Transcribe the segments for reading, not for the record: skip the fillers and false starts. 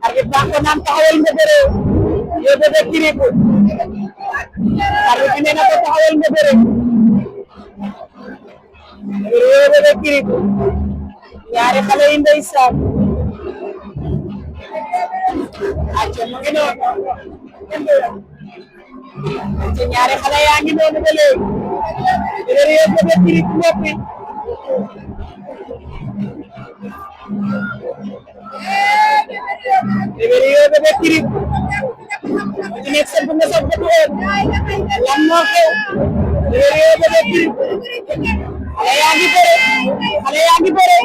arbitre baa ko naan taxawal nga bëre yow bébé Kirikou arbitre bi nee na ko taxawal nga bëre yow bébé Kirikou ñaari xale yi ndeysaan acca mu ngi noonu acca ñaari xale yaa ngi noonu ba léegi yow bébé Kirikou noppi yow bébé Kirikou ci nekk seen bu nga soog ba tuwoon lan moo xew yow bébé Kirikou xale yaa ngi bëre xale yaa ngi bëre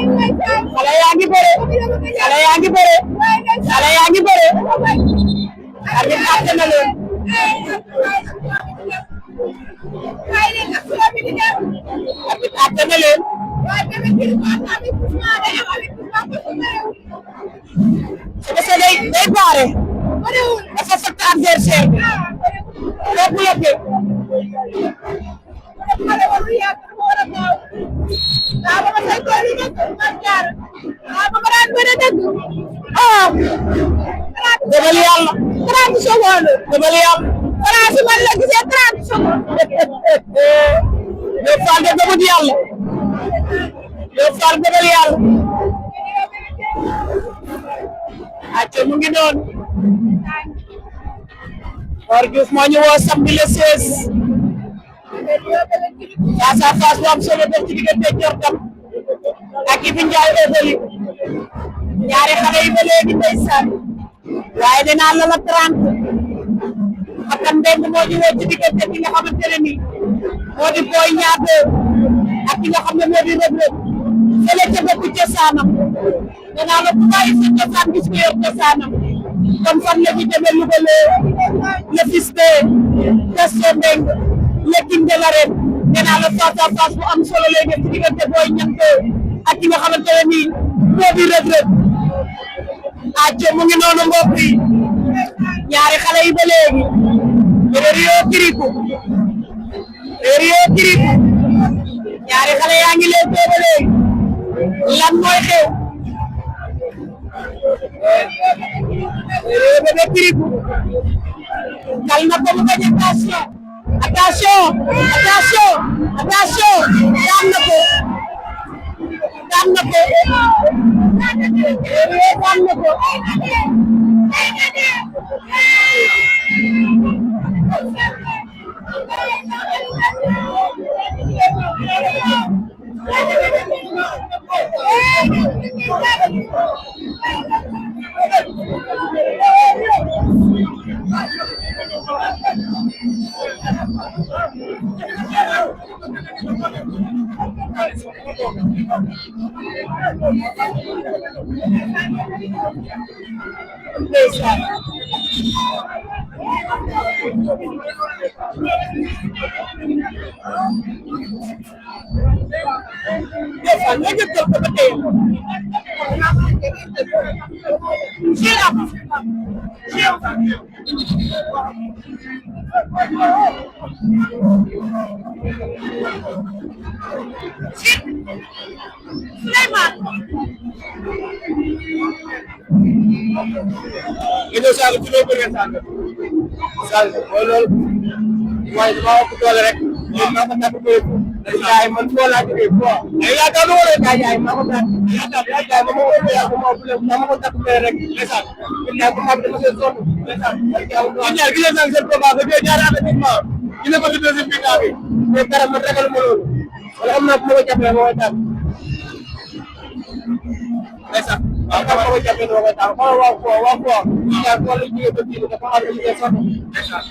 xale yaa ngi bëre xale yaa ngi bëre xale yaa ngi bëre arbitre àtte na leen arbitre àtte na leen c'est que day baare dafa fekk adversaire bi doo bloqué dëggal yàlla 30 secondes dëggal yàlla France man la gisee 30 secondes yow Fall de dëggal yàlla yow Fall dëggal yàlla acca mu ngi noonu Mor Diouf moo ñu woo samedi le 16 face à face bu am solo def ci diggante Jordan ak Ibi Ndiaye Obali ñaari xale yi ba léegi ndeysaan waaye dinaa la 30 Bakkan Mbengue moo ñu woo ci diggante ki nga xamante ne nii moo di Boy Niang ak ki nga xam ne moo di Reug Reug fële ca bokku cosaanam dinaa la bu bàyyi sa cosaan gis ko yor cosaanam comme fan la ñu demee Louga le fils de Gaston Mbengue le king de l'arène dinaa la face à face bu am solo lay def ci diggante Boy Niang ak ki nga xamante ne nii moo di Reug Reug acca mu ngi noonu mbokk yi ñaari xale yi ba léegi yow Kirikou ñaari xale yaa ngi leen ba léegi lan mooy xew yow bébé Kirikou kal na ko mu bañ attention daan na ko Ini saya kecil berkesan. Saya kalau mai mau betul rek, mau tak betul. Saya menjual lagi betul. Saya tak tahu lagi saya mau tak. Saya mau belum mau tak betul rek. Kesan. Kita mau betul sesuatu. Kesan. Ini kita sangat berbahaya. Dia jarang ada timah. Ini betul betul pindah. Kita mereka kalau mulu. Kalau mau capek mau tak. Kesan. Apa mau capek mau tak. Wow. Ya kalau dia betul kita harus sesuatu. Kesan.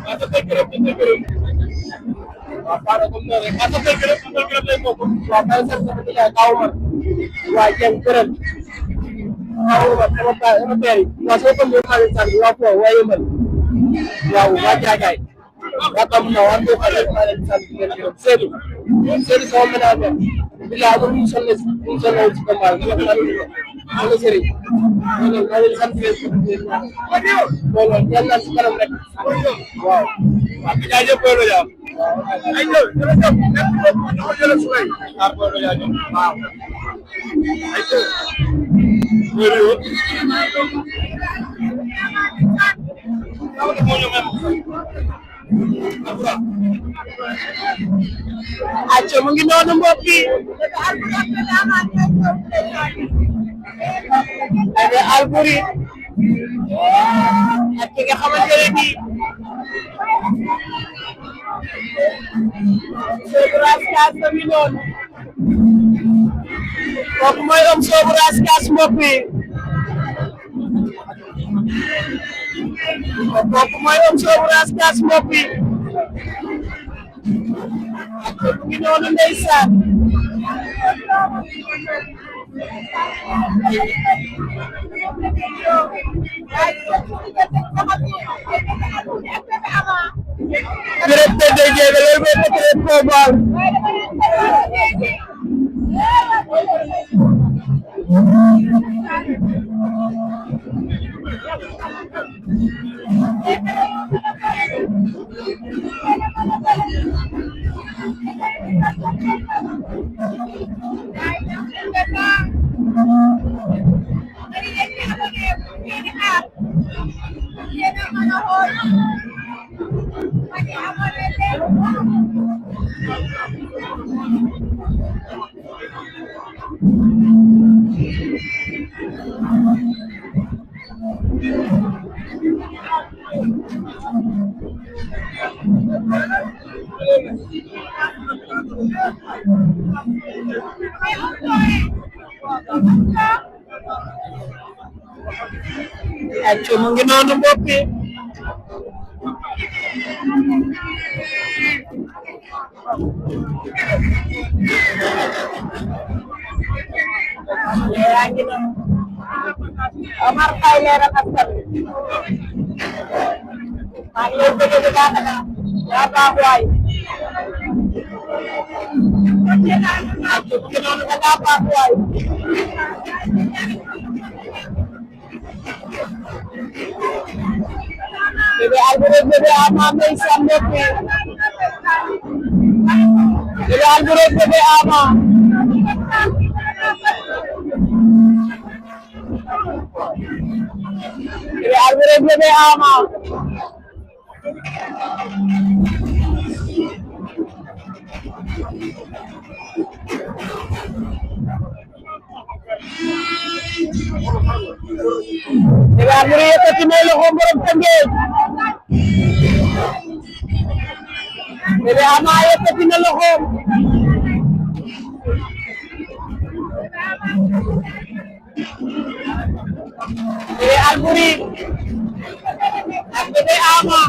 Atau terkira. Apa kumna? Atau terkira lagi mau. Apa seperti yang kau mah. Wajib keren. Kau apa beri? Masuk ke rumah insan. Apa wajib? Wow, wajib guys. Kata menawan tu kalau insan seri sama mana? Bila aku insan itu kembali. Kalau seri. Kalau insan seri. Kalau jalan sekarang mereka. Wow. Aku jalan puluh jam. Ayo, jalan. Nak jalan sungai. Aku jalan. Wow. Ayo. acca mu ngi noonu mbokk yi Bébé Alboury ak ki nga xamante ne nii Soobu Raskas ba mi noonu kooku mooy om Soobu Raskas mbokk yi kooku mooy om Soobu Raskas mbokk yi ak mu ngi noonu ndeysaan directeur de jéego loolu mooy peut-être football acca mu ngi noonu mbokk yi yaa ngi noonu Omar Faye leeral askan wi maa ngi lay bëgg di baax yaa baax waay acca mu ngi noonu da ngaa baax waay Bébé Alboury bébé Ama ndeysaan mbokk yi Bébé Alboury bébé Ama Bébé Alboury bébé Ama Bébé Alboury yëkkati na loxo borom Tëngéej Bébé Ama yëkkati na loxo Bébé Alboury ak bébé Ama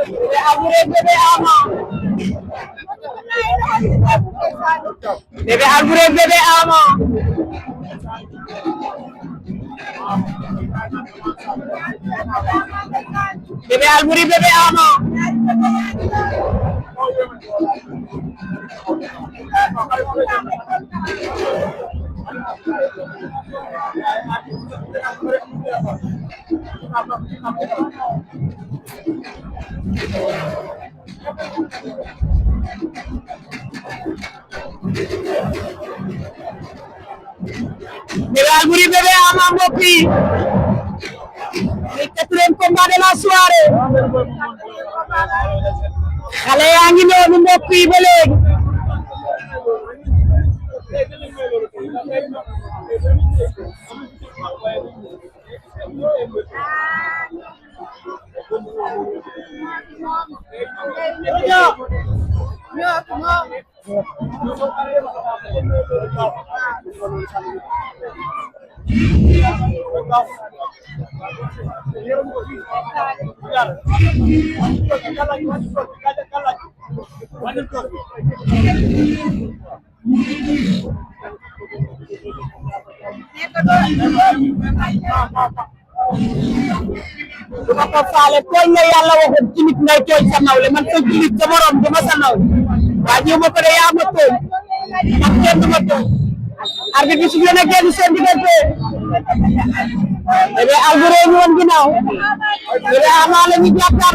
Bébé Alboury bébé Ama Bébé Alboury bébé Ama Bébé Alboury bébé Ama Bébé Alboury bébé Ama mbokk yi le quatrième combat de la soirée xale yaa ngi noonu mbokk yi ba léegi duma ko faale tooñ la yàlla waxoon ci nit ngay tooñ sa nawle man sa julit sa morom duma sa nawle waa ñëw ma ko de yaa ma tooñ man kenn duma tooñ arbitre bi su leen a génn seen diggante Bébé Alboury ñu woon ginnaaw Bébé Ama la ñu jàppal